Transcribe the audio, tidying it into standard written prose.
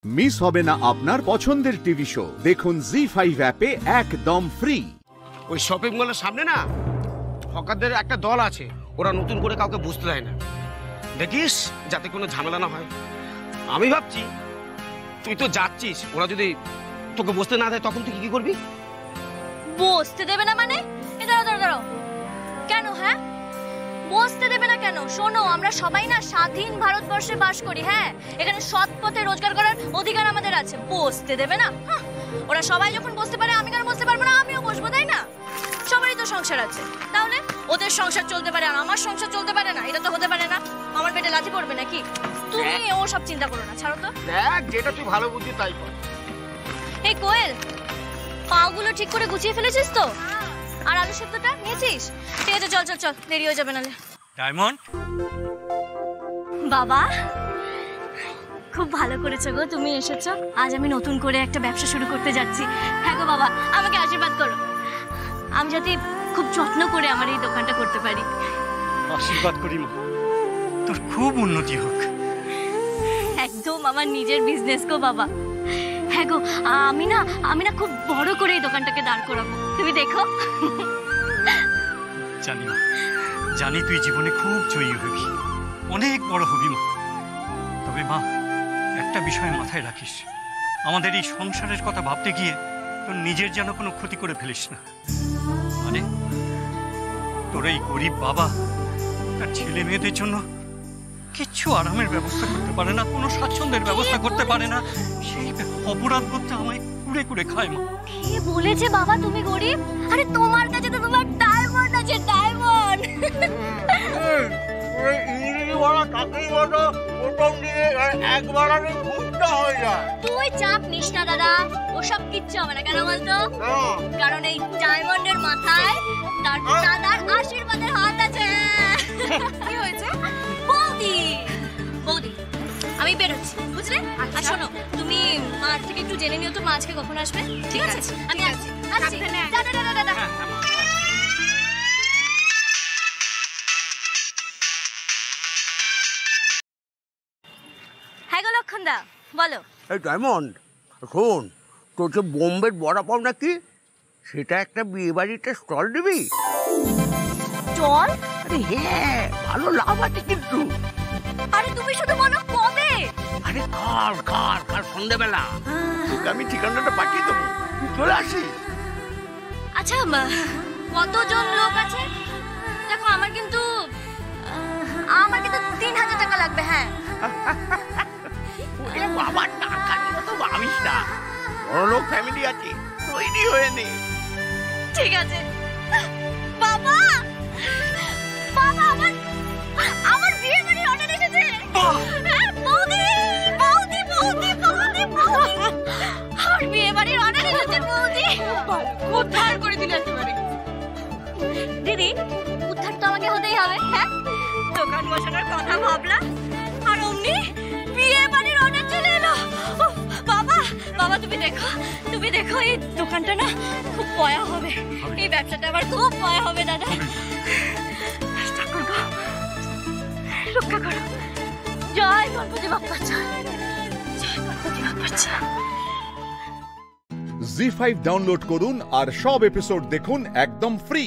Miss হবে না আপনার পছন্দের টিভি শো। দেখুন জি5 অ্যাপে একদম ফ্রি। ওই শপিং মলের সামনে না হকারদের একটা দল আছে, ওরা নতুন করে কাউকে বুঝতে দেয় না, দেখিস যাতে কোনো ঝামেলা না হয়। আমি ভাবছি তুই তো যাচ্ছিস, ওরা যদি তোকে বসতে না দেয় তখন তুই কি করবি? বসতে দেবে না মানে? দাঁড়াও কেন? হ্যাঁ, বসতে দেবে না কেন? শোনো, আমরা সবাই না স্বাধীন ভারতবর্ষে বাস করি। হ্যাঁ, এখানে সৎ পথে রোজগার করার অধিকার আমাদের আছে। বসতে দেবে না? ওরা সবাই যখন বসতে পারে, আমি কেন বসতে পারবো না? আমিও বসবো, তাই না? সবারই তো সংসার আছে, তাহলে ওদের সংসার চলতে পারে আর আমার সংসার চলতে পারে না? এটা তো হতে পারে না। আমার পেটে লাথি পড়বে নাকি? তুমি ও সব চিন্তা করো না, ছাড়ো তো। দেখ, যেটা তুই ভালো বুঝি তাই কর। এই কোয়েল, পাগুলো ঠিক করে গুছিয়ে ফেলেছিস তো? আর আলু সেদ্ধটা নিয়েছিস? ঠিক আছে, চল চল চল, দেরি হয়ে যাবে নালে। ডায়মন্ড বাবা, খুব ভালো করেছো গো, তুমি এসেছো। আজ আমি নতুন করে একটা ব্যবসা শুরু করতে যাচ্ছি। হ্যাঁ গো বাবা, আমাকে আশীর্বাদ করো, আমি যাতে খুব যত্ন করে আমার এই দোকানটা করতে পারি। আশীর্বাদ করি মা, তোর খুব উন্নতি হোক। একদম আমার নিজের বিজনেস গো বাবা। হ্যাঁ গো, আমি না খুব বড় করে এই দোকানটাকে দাঁড় করাবো, তুমি দেখো। জানি মা, জানি তুই জীবনে খুব জয়ী হবি, অনেক বড় হবি মা। তবে মা, একটা বিষয় মাথায় রাখিস, আমাদের এই সংসারের কথা ভাবতে গিয়ে তোর নিজের যেন কোনো ক্ষতি করে ফেলিস না। মানে তোর এই গরিব বাবা তার ছেলে মেয়েদের জন্য কিচ্ছু আরামের ব্যবস্থা করতে পারে না, কোনো স্বাচ্ছন্দ্যের ব্যবস্থা করতে পারে না। সেই অপরাধ করতে আমায় কুড়ে কুড়ে খায় মা। কে বলেছে বাবা তুমি গরিব? আরে তোমার কাছে তো তোমার ডায়মন্ড আছে, ডায়মন্ড। তুই চাপ নিস না দাদা, ওসব কিচ্ছু হবে না। কেন বলতো? কারণ এই ডায়মন্ডের মাথায় তার দাদার আশীর্বাদের হাত আছে। কি হয়েছে? বৌদি, আমি বেরোচ্ছি, বুঝলে? আর শোনো, তুমি মার থেকে একটু জেনে নিও তো মা আজকে কখন আসবে। ঠিক আছে, আমি আসছি। দাদা। হ্যাঁ গো লক্ষণদা, বলো। এই ডায়মন্ড, শোন, তোর যে বোম্বের বড়া পাও নাকি, সেটা একটা বিয়ে বাড়িতে স্টল দিবি। স্টল? আরে হ্যাঁ, ভালো লাভ আছে কিন্তু। আরে তুমি শুধু বলো কবে? আরে কাল সন্ধ্যাবেলা তোকে আমি ঠিকানাটা পাঠিয়ে দেবো, চলে আসিস। আচ্ছা, কতজন লোক আছে? দেখো, আমার কিন্তু 3000 টাকা লাগবে। হ্যাঁ। ওরে বাবা, টাকা নিয়ে তো ভাবিস না, বড় লোক ফ্যামিলি আছে, তৈরি হয়ে নে। ঠিক আছে। বাবা, আমার বিয়ে বাড়ির অর্ডার এসেছে। বৌদি, আমার বিয়ে বাড়ির অর্ডার এসেছে বৌদি। উদ্ধার করে দিলে একেবারে। দিদি, উদ্ধার তো আমাকে হতেই হবে। হ্যাঁ, দোকান বসানোর কথা ভাবলাম আর অমনি বিয়ে বাড়ির অর্ডার চলে এলো। বাবা, তুমি দেখো এই দোকানটা না খুব পয়া হবে, এই ব্যবসাটা আবার খুব পয়া হবে দাদা। রক্ষা করো। জয় গণপতি বাপ্পা, জয় গণপতি বাপ্পা। জি5 ডাউনলোড করুন আর সব এপিসোড দেখুন একদম ফ্রি।